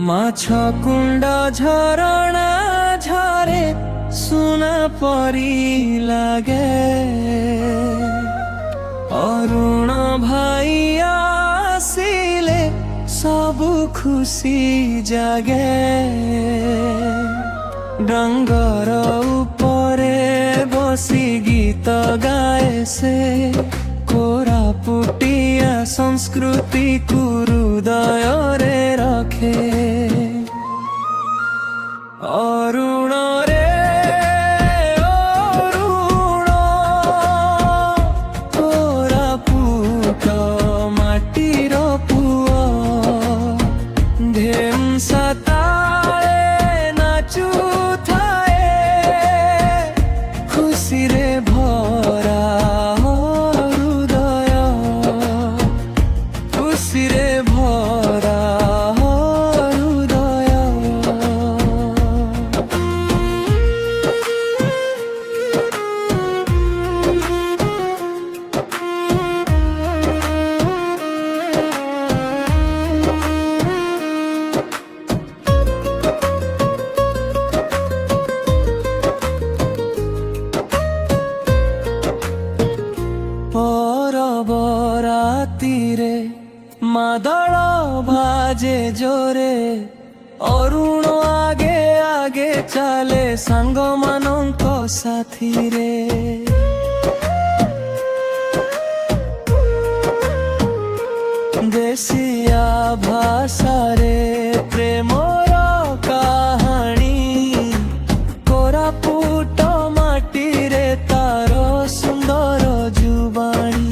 মাছ কুণ্ড ঝরଣା ঝরে সুনা পরি লাগে অরুণ ভাই আসিলে সবু খুশি জাগে ডঙ্গর উপরে বসি গীত গায়ে সে কোরাপুটিয়া সংস্কৃতি হৃদୟରେ ରଖେ ଅରୁଣ ରେ ଅରୁଣ କୋରାପୁଟ ମାଟିର ପୁଅ ଢେମସା ତାଳେ ନାଚୁଥାଏ ଖୁସିରେ ଭରା ହୃଦୟ ଖୁସିରେ ଭରା ରାତିରେ ମାଦଳ ଭାଜେ ଜୋରେ ଅରୁଣ ଆଗେ ଆଗେ ଚାଲେ ସାଙ୍ଗମାନଙ୍କ ସାଥିରେ ଦେଶିଆ ଭାଷାରେ ପ୍ରେମର କାହାଣୀ କୋରାପୁଟ ମାଟିରେ ତାର ସୁନ୍ଦର ଜୁବାଣୀ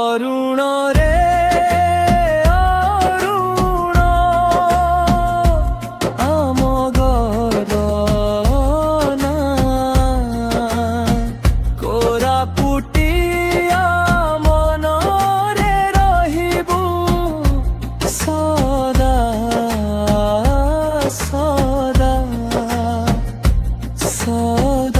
অরুণ রে অরুণ আম গর্বনা কোরাপুটিয়া মনরে রহিবু সদা সদা সদা